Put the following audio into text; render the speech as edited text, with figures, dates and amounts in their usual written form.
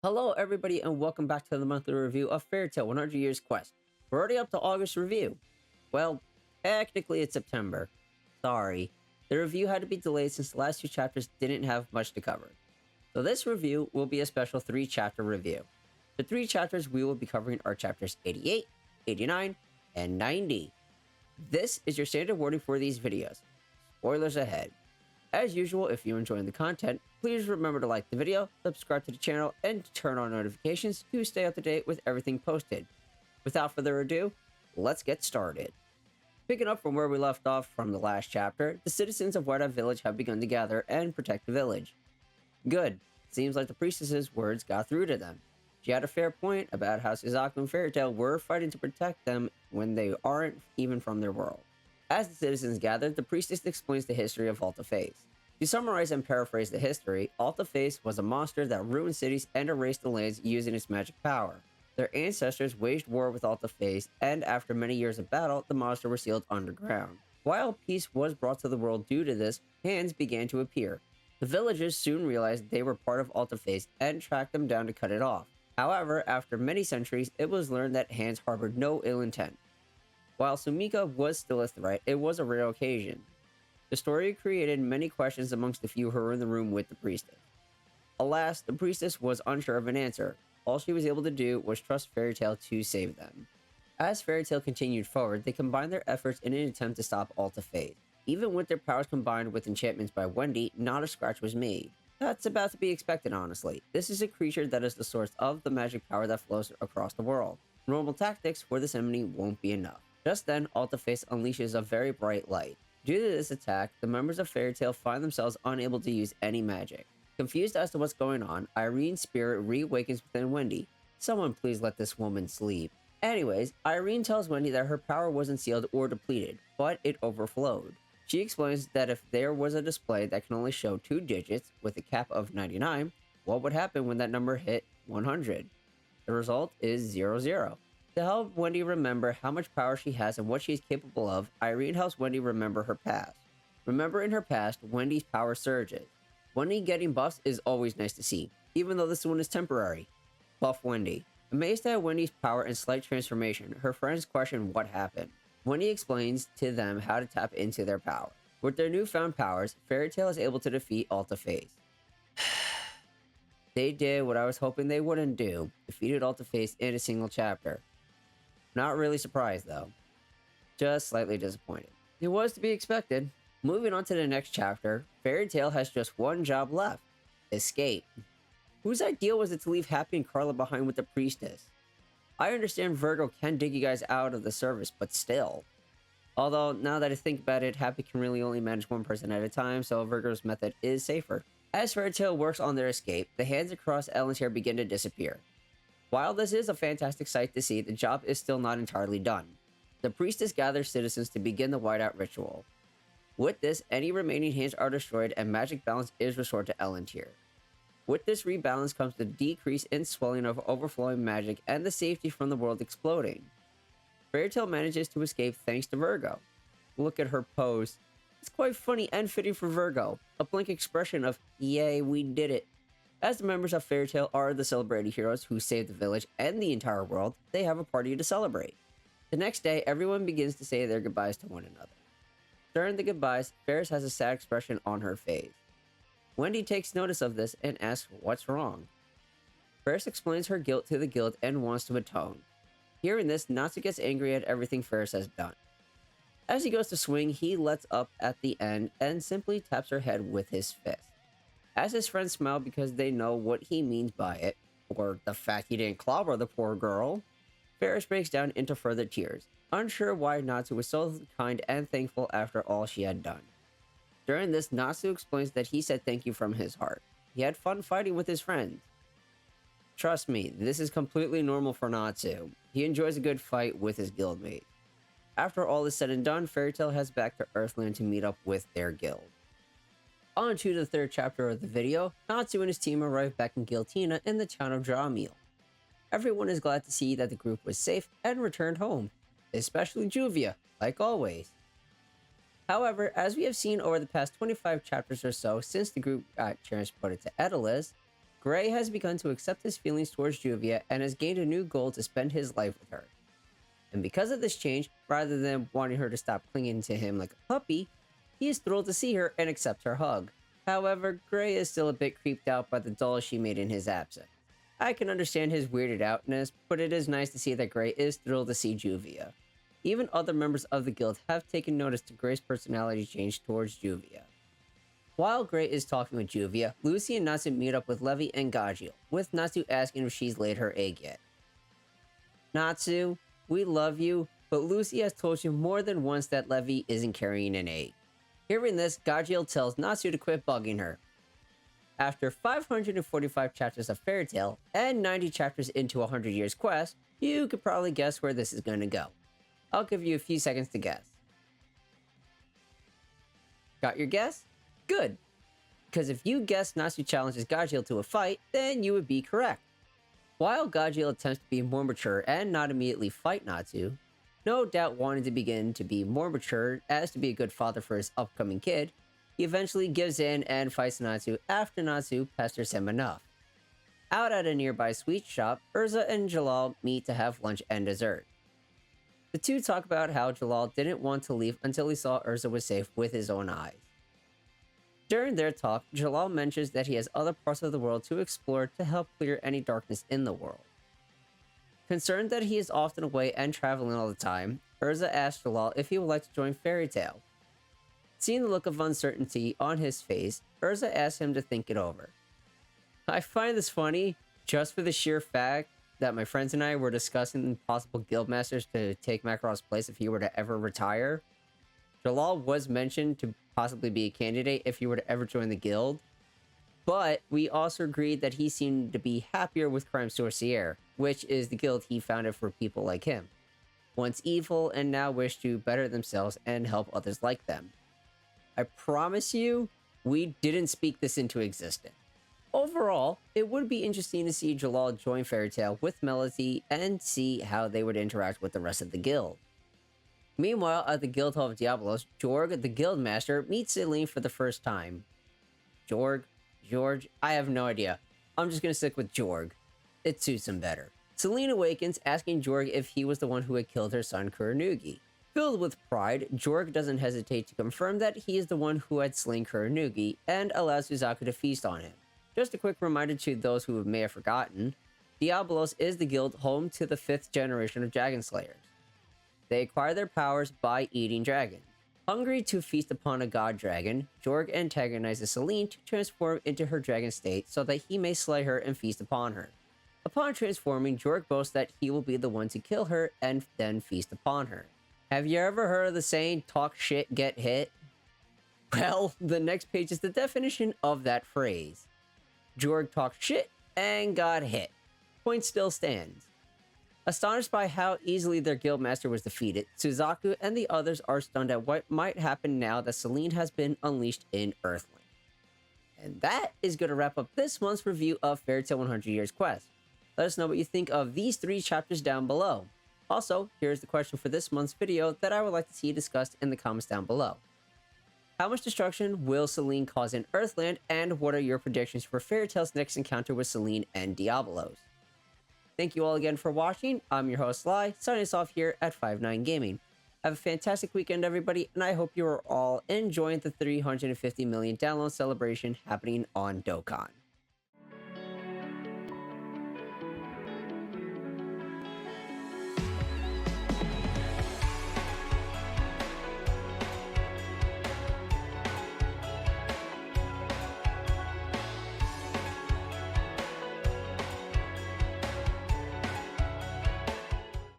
Hello, everybody, and welcome back to the monthly review of Fairy Tail 100 Years Quest. We're already up to August review. Well, technically it's September. Sorry. The review had to be delayed since the last two chapters didn't have much to cover. So this review will be a special 3-chapter review. The 3 chapters we will be covering are chapters 88, 89, and 90. This is your standard warning for these videos. Spoilers ahead. As usual, if you're enjoying the content, please remember to like the video, subscribe to the channel, and turn on notifications to stay up to date with everything posted. Without further ado, let's get started. Picking up from where we left off from the last chapter, the citizens of Whiteout Village have begun to gather and protect the village. Good. Seems like the priestess's words got through to them. She had a fair point about how Suzaku and Fairy Tail were fighting to protect them when they aren't even from their world. As the citizens gathered, the priestess explains the history of Alterface. To summarize and paraphrase the history, Alterface was a monster that ruined cities and erased the lands using its magic power. Their ancestors waged war with Alterface, and after many years of battle, the monster was sealed underground. While peace was brought to the world due to this, hands began to appear. The villagers soon realized they were part of Alterface and tracked them down to cut it off. However, after many centuries, it was learned that hands harbored no ill intent. While Sumika was still a threat, it was a rare occasion. The story created many questions amongst the few who were in the room with the priestess. Alas, the priestess was unsure of an answer. All she was able to do was trust Fairy Tail to save them. As Fairy Tail continued forward, they combined their efforts in an attempt to stop Alterface. Even with their powers combined with enchantments by Wendy, not a scratch was made. That's about to be expected, honestly. This is a creature that is the source of the magic power that flows across the world. Normal tactics for this enemy won't be enough. Just then, Alterface unleashes a very bright light. Due to this attack, the members of Fairy Tail find themselves unable to use any magic. Confused as to what's going on, Irene's spirit reawakens within Wendy. Someone please let this woman sleep. Anyways, Irene tells Wendy that her power wasn't sealed or depleted, but it overflowed. She explains that if there was a display that can only show 2 digits with a cap of 99, what would happen when that number hit 100? The result is 00. To help Wendy remember how much power she has and what she is capable of, Irene helps Wendy remember her past. Remember in her past, Wendy's power surges. Wendy getting buffs is always nice to see, even though this one is temporary. Buff Wendy. Amazed at Wendy's power and slight transformation, her friends question what happened. Wendy explains to them how to tap into their power. With their newfound powers, Fairy Tail is able to defeat Alterface. They did what I was hoping they wouldn't do, defeated Alterface in a single chapter. Not really surprised though. Just slightly disappointed. It was to be expected. Moving on to the next chapter, Fairy Tail has just one job left. Escape. Whose idea was it to leave Happy and Carla behind with the priestess? I understand Virgo can dig you guys out of the service, but still. Although, now that I think about it, Happy can really only manage one person at a time, so Virgo's method is safer. As Fairy Tail works on their escape, the hands across Ellen's hair begin to disappear. While this is a fantastic sight to see, the job is still not entirely done. The priestess gathers citizens to begin the whiteout ritual. With this, any remaining hands are destroyed and magic balance is restored to Ellen's here. With this rebalance comes the decrease in swelling of overflowing magic and the safety from the world exploding. Fairy Tail manages to escape thanks to Virgo. Look at her pose. It's quite funny and fitting for Virgo. A blank expression of, yay, we did it. As the members of Fairy Tail are the celebrated heroes who saved the village and the entire world, they have a party to celebrate. The next day, everyone begins to say their goodbyes to one another. During the goodbyes, Ferris has a sad expression on her face. Wendy takes notice of this and asks what's wrong. Ferris explains her guilt to the guild and wants to atone. Hearing this, Natsu gets angry at everything Ferris has done. As he goes to swing, he lets up at the end and simply taps her head with his fist. As his friends smile because they know what he means by it, or the fact he didn't clobber the poor girl, Ferris breaks down into further tears, unsure why Natsu was so kind and thankful after all she had done. During this, Natsu explains that he said thank you from his heart. He had fun fighting with his friends. Trust me, this is completely normal for Natsu. He enjoys a good fight with his guildmate. After all is said and done, Fairy Tail heads back to Earthland to meet up with their guild. On to the 3rd chapter of the video, Natsu and his team arrive back in Giltina in the town of Dramil. Everyone is glad to see that the group was safe and returned home, especially Juvia, like always. However, as we have seen over the past 25 chapters or so since the group got transported to Edelez, Gray has begun to accept his feelings towards Juvia and has gained a new goal to spend his life with her. And because of this change, rather than wanting her to stop clinging to him like a puppy, he is thrilled to see her and accept her hug. However, Gray is still a bit creeped out by the doll she made in his absence. I can understand his weirded outness, but it is nice to see that Gray is thrilled to see Juvia. Even other members of the guild have taken notice to Gray's personality change towards Juvia. While Gray is talking with Juvia, Lucy and Natsu meet up with Levi and Gajiel, with Natsu asking if she's laid her egg yet. Natsu, we love you, but Lucy has told you more than once that Levi isn't carrying an egg. Hearing this, Gajiel tells Natsu to quit bugging her. After 545 chapters of Fairy Tail and 90 chapters into 100 Years Quest, you could probably guess where this is going to go. I'll give you a few seconds to guess. Got your guess? Good. Because if you guessed Natsu challenges Gajiel to a fight, then you would be correct. While Gajiel attempts to be more mature and not immediately fight Natsu, no doubt wanting to begin to be more mature as to be a good father for his upcoming kid, he eventually gives in and fights Natsu after Natsu pesters him enough. Out at a nearby sweet shop, Urza and Jalal meet to have lunch and dessert. The two talk about how Jalal didn't want to leave until he saw Urza was safe with his own eyes. During their talk, Jalal mentions that he has other parts of the world to explore to help clear any darkness in the world. Concerned that he is often away and traveling all the time, Urza asks Jalal if he would like to join Fairy Tail. Seeing the look of uncertainty on his face, Urza asks him to think it over. I find this funny just for the sheer fact that my friends and I were discussing possible guildmasters to take Makarov's place if he were to ever retire. Jalal was mentioned to possibly be a candidate if he were to ever join the guild, but we also agreed that he seemed to be happier with Crime Sorcier, which is the guild he founded for people like him, once evil and now wish to better themselves and help others like them. I promise you, we didn't speak this into existence. Overall, it would be interesting to see Jalal join Fairy Tail with Melody and see how they would interact with the rest of the guild. Meanwhile, at the Guild Hall of Diabolos, Jorg, the guildmaster, meets Celine for the first time. Jorg? George? I have no idea. I'm just gonna stick with Jorg. It suits him better. Celine awakens, asking Jorg if he was the one who had killed her son Kuronugi. Filled with pride, Jorg doesn't hesitate to confirm that he is the one who had slain Kuronugi, and allows Suzaku to feast on him. Just a quick reminder to those who may have forgotten, Diabolos is the guild home to the 5th generation of Dragon Slayers. They acquire their powers by eating dragons. Hungry to feast upon a god dragon, Jorg antagonizes Celine to transform into her dragon state so that he may slay her and feast upon her. Upon transforming, Jorg boasts that he will be the one to kill her and then feast upon her. Have you ever heard of the saying, talk shit, get hit? Well, the next page is the definition of that phrase. Jorg talked shit and got hit. Point still stands. Astonished by how easily their guildmaster was defeated, Suzaku and the others are stunned at what might happen now that Celine has been unleashed in Earthling. And that is going to wrap up this month's review of Fairy Tail 100 Years Quest. Let us know what you think of these 3 chapters down below. Also, here's the question for this month's video that I would like to see discussed in the comments down below. How much destruction will Celine cause in Earthland, and what are your predictions for Fairy Tail's next encounter with Celine and Diabolos? Thank you all again for watching. I'm your host, Lai, signing us off here at 59 Gaming. Have a fantastic weekend, everybody, and I hope you are all enjoying the 350 million download celebration happening on Dokkan.